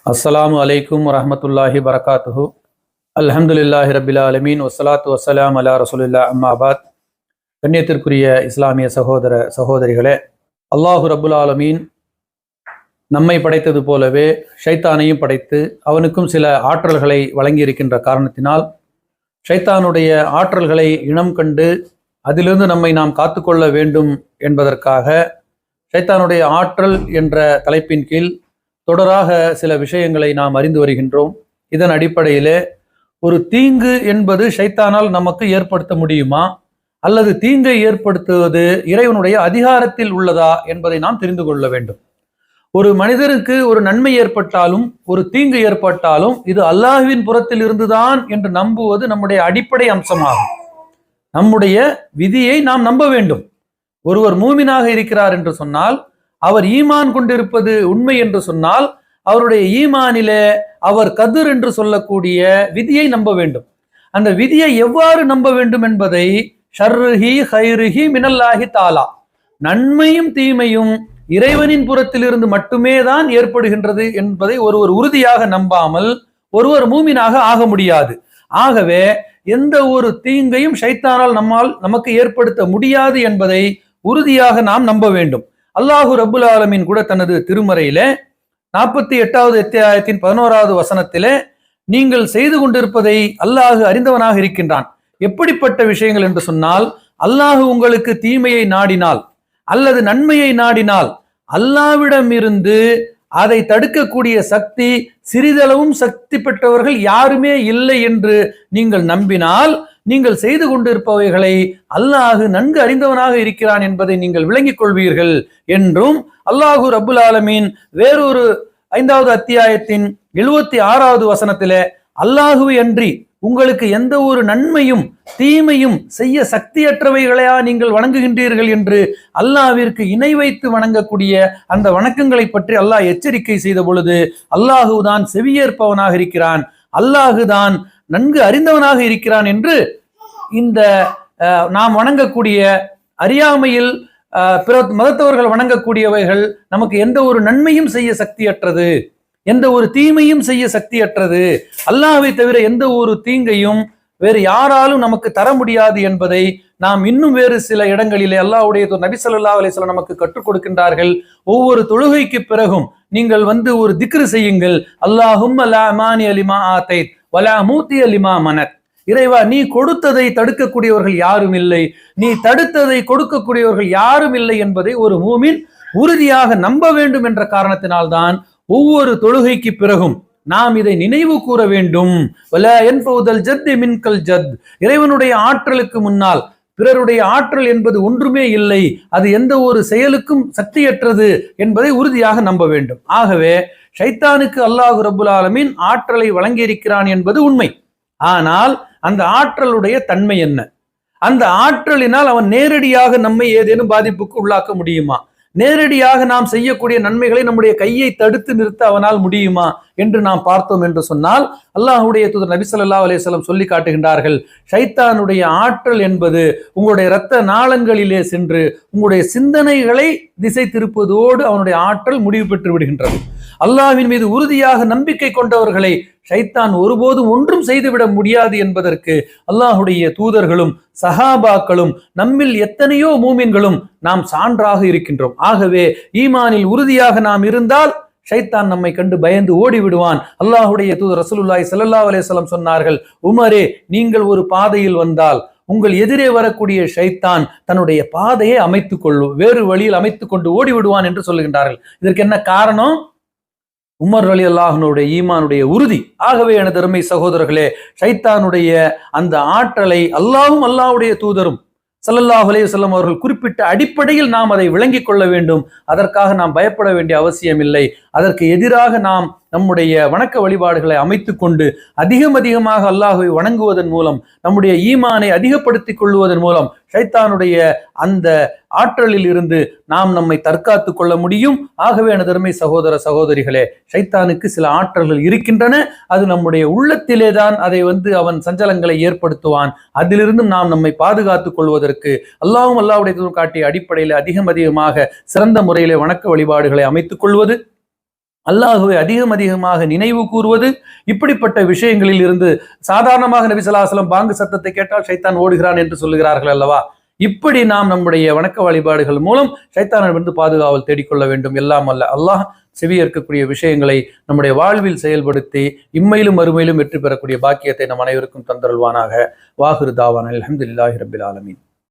அஸ்ஸலாமு அலைக்கும் வரஹ்மத்துல்லாஹி வரகாத்துஹு. அல்ஹம்துலில்லாஹி ரபில் ஆலமீன் வஸ்ஸலாத்து வஸ்ஸலாம் அலா ரசூலில்லா அம்மாபாத். கண்ணியத்திற்குரிய இஸ்லாமிய சகோதர சகோதரிகளே, அல்லாஹு ரபுல் ஆலமீன் நம்மை படைத்தது போலவே ஷைத்தானையும் படைத்து அவனுக்கும் சில ஆற்றல்களை வழங்கியிருக்கின்ற காரணத்தினால் ஷைத்தானுடைய ஆற்றல்களை இனம் கண்டு அதிலிருந்து நம்மை நாம் காத்துக்கொள்ள வேண்டும் என்பதற்காக ஷைத்தானுடைய ஆற்றல் என்ற தலைப்பின் கீழ் தொடராக சில விஷயங்களை நாம் அறிந்து வருகின்றோம். இதன் அடிப்படையிலே ஒரு தீங்கு என்பது ஷைத்தானால் நமக்கு ஏற்படுத்த முடியுமா, அல்லது தீங்கை ஏற்படுத்துவது இறைவனுடைய அதிகாரத்தில் உள்ளதா என்பதை நாம் தெரிந்து கொள்ள வேண்டும். ஒரு மனிதருக்கு ஒரு நன்மை ஏற்பட்டாலும் ஒரு தீங்கு ஏற்பட்டாலும் இது அல்லாஹ்வின் புறத்தில் இருந்துதான் என்று நம்புவது நம்முடைய அடிப்படை அம்சமாகும். நம்முடைய விதியை நாம் நம்ப வேண்டும். ஒருவர் மூமினாக இருக்கிறார் என்று சொன்னால், அவர் ஈமான் கொண்டிருப்பது உண்மை என்று சொன்னால், அவருடைய ஈமானிலே அவர் கதிர் என்று சொல்லக்கூடிய விதியை நம்ப வேண்டும். அந்த விதியை எவ்வாறு நம்ப வேண்டும் என்பதை ஷர்ருஹி ஹைருஹி மினல்லாஹி தாலா, நன்மையும் தீமையும் இறைவனின் புறத்திலிருந்து மட்டுமே தான் ஏற்படுகின்றது என்பதை ஒருவர் உறுதியாக நம்பாமல் ஒருவர் மூமினாக ஆக முடியாது. ஆகவே எந்த ஒரு தீங்கையும் ஷைத்தானால் நமக்கு ஏற்படுத்த முடியாது என்பதை உறுதியாக நாம் நம்ப வேண்டும். அல்லாஹு ரபுல் ஆலமீன் கூட தனது திருமறையிலே 48வது அத்தியாயத்தின் 11வது வசனத்திலே, நீங்கள் செய்து கொண்டிருப்பதை அல்லாஹு அறிந்தவனாக இருக்கின்றான். எப்படிப்பட்ட விஷயங்கள் என்று சொன்னால், அல்லாஹு உங்களுக்கு தீமையை நாடினால் அல்லது நன்மையை நாடினால் அல்லாஹ்விடம் இருந்து அதை தடுக்கக்கூடிய சக்தி, சிறிதளவும் சக்தி பெற்றவர்கள் யாருமே இல்லை என்று நீங்கள் நம்பினால், நீங்கள் செய்து கொண்டிருப்பவைகளை அல்லாஹு நன்கு அறிந்தவனாக இருக்கிறான் என்பதை நீங்கள் விளங்கிக் கொள்வீர்கள் என்றும் அல்லாஹு ரபுல் ஆலமீன் வேறொரு 5வது அத்தியாயத்தின் 76வது வசனத்திலே, அல்லாஹுவை அன்றி உங்களுக்கு எந்த ஒரு நன்மையும் தீமையும் செய்ய சக்தியற்றவைகளையா நீங்கள் வணங்குகின்றீர்கள் என்று அல்லாஹ்விற்கு இணை வைத்து வணங்கக்கூடிய அந்த வணக்கங்களை பற்றி அல்லாஹ் எச்சரிக்கை செய்த பொழுது, அல்லாஹுதான் செவியேற்பவனாக இருக்கிறான், அல்லாஹுதான் நன்கு அறிந்தவனாக இருக்கிறான் என்று இந்த நாம் வணங்கக்கூடிய அறியாமையில் பிற மதத்தவர்கள் வணங்கக்கூடியவைகள் நமக்கு எந்த ஒரு நன்மையும் செய்ய சக்தியற்றது, எந்த ஒரு தீமையும் செய்ய சக்தியற்றது, அல்லாஹ்வை தவிர எந்த ஒரு தீங்கையும் வேறு யாராலும் நமக்கு தர முடியாது என்பதை நாம் இன்னும் வேறு சில இடங்களிலே அல்லாஹ்வுடைய நபி ஸல்லல்லாஹு அலைஹி வஸல்லம் நமக்கு கற்றுக் கொடுக்கின்றார்கள். ஒவ்வொரு தொழுகைக்கு பிறகும் நீங்கள் ஒரு திக்ரு செய்யுங்கள், அல்லாஹும்ம லா மானிய லிமா ஆதைத் வலா மூத்திய லிமா மனத். இறைவா, நீ கொடுத்ததை தடுக்கக்கூடியவர்கள் யாரும் இல்லை, நீ தடுத்ததை கொடுக்கக்கூடியவர்கள் யாரும் இல்லை என்பதை ஒரு மூமின் உறுதியாக நம்ப வேண்டும் என்ற காரணத்தினால்தான் ஒவ்வொரு தொழுகைக்கு பிறகும் நாம் இதை நினைவு கூற வேண்டும். இறைவனுடைய ஆற்றலுக்கு முன்னால் பிறருடைய ஆற்றல் என்பது ஒன்றுமே இல்லை, அது எந்த ஒரு செயலுக்கும் சக்தியற்றது என்பதை உறுதியாக நம்ப வேண்டும். ஆகவே ஷைத்தானுக்கு அல்லாஹு ரபுல் ஆலமீன் ஆற்றலை வழங்கியிருக்கிறான் என்பது உண்மை. ஆனால் அந்த ஆற்றலுடைய தன்மை என்ன? அந்த ஆற்றலினால் அவன் நேரடியாக நம்மை ஏதேனும் பாதிப்புக்கு உள்ளாக்க முடியுமா? நேரடியாக நாம் செய்யக்கூடிய நன்மைகளை நம்முடைய கையை தடுத்து நிறுத்த அவனால் முடியுமா என்று நாம் பார்த்தோம் என்று சொன்னால், அல்லாஹ்வுடைய தூதர் நபி ஸல்லல்லாஹு அலைஹி வஸல்லம் சொல்லி காட்டுகின்றார்கள், ஷைத்தானுடைய ஆற்றல் என்பது உங்களுடைய இரத்த நாளங்களிலே சென்று உங்களுடைய சிந்தனைகளை திசை திருப்புவதோடு அவனுடைய ஆற்றல் முடிவு பெற்று விடுகின்றது. அல்லாஹ்வின் மீது உறுதியாக நம்பிக்கை கொண்டவர்களை ஷைத்தான் ஒருபோதும் ஒன்றும் செய்துவிட முடியாது என்பதற்கு அல்லாஹ்வுடைய தூதர்களும் சஹாபாக்களும் நம்மில் எத்தனையோ மூமின்களும் நாம் சான்றாக இருக்கின்றோம். ஆகவே ஈமானில் உறுதியாக நாம் இருந்தால் ஷைத்தான் நம்மை கண்டு பயந்து ஓடி விடுவான். அல்லாஹ்வுடைய தூதர் ரசூலுல்லாஹி ஸல்லல்லாஹு அலைஹி வஸல்லம் சொன்னார்கள், உமரே, நீங்கள் ஒரு பாதையில் வந்தால் உங்கள் எதிரே வரக்கூடிய ஷைத்தான் தன்னுடைய பாதையை வேறு வழியில் அமைத்துக் கொண்டு ஓடி விடுவான் என்று சொல்லுகின்றார்கள். இதற்கு என்ன காரணம்? உமர் ரலியல்லாஹு அன்ஹுடைய ஈமானுடைய உறுதி. ஆகவே எனது அருமை சகோதரர்களே, ஷைத்தானுடைய அந்த ஆற்றலை அல்லாஹும் அல்லாஹ்வுடைய தூதரும் ஸல்லல்லாஹு அலைஹி வஸல்லம் அவர்கள் குறிப்பிட்ட அடிப்படையில் நாம் அதை விளங்கிக் கொள்ள வேண்டும். அதற்காக நாம் பயப்பட வேண்டிய அவசியம் இல்லை. அதற்கு எதிராக நாம் நம்முடைய வணக்க வழிபாடுகளை அமைத்துக் கொண்டு அதிகமாக அல்லாஹ்வை வணங்குவதன் மூலம் நம்முடைய ஈமானை அதிகப்படுத்திக் கொள்வதன் மூலம் ஷைத்தானுடைய அந்த ஆற்றலில் இருந்து நாம் நம்மை தற்காத்து கொள்ள முடியும். ஆகவே எனது அருமை சகோதர சகோதரிகளே, ஷைத்தானுக்கு சில ஆற்றல்கள் இருக்கின்றன. அது நம்முடைய உள்ளத்திலே தான் அதை அவன் சஞ்சலங்களை ஏற்படுத்துவான். அதிலிருந்தும் நாம் நம்மை பாதுகாத்துக் கொள்வதற்கு அல்லாஹ்வும் அல்லாஹ்வுடைய தூதரும் காட்டிய அடிப்படையில் அதிகமாக சிறந்த முறையிலே வணக்க வழிபாடுகளை அமைத்துக் கொள்வது, அல்லாஹுவை அதிகமாக நினைவு கூறுவது, இப்படிப்பட்ட விஷயங்களில் இருந்து சாதாரணமாக நபி ஸல்லல்லாஹு அலைஹி வஸல்லம் பாங்கு சத்தத்தை கேட்டால் ஷைத்தான் ஓடுகிறான் என்று சொல்லுகிறார்கள் அல்லவா? இப்படி நாம் நம்முடைய வணக்க வழிபாடுகள் மூலம் ஷைத்தானிடமிருந்து பாதுகாவல் தேடிக்கொள்ள வேண்டும். எல்லாம் அல்ல அல்லாஹ் செவியேற்கக்கூடிய விஷயங்களை நம்முடைய வாழ்வில் செயல்படுத்தி இம்மையிலும் மறுமையிலும் வெற்றி பெறக்கூடிய பாக்கியத்தை நம் அனைவருக்கும் தந்தருள்வானாக. வாஹிரு தாவானா அல்ஹம்துலில்லாஹி ரப்பில் ஆலமீன்.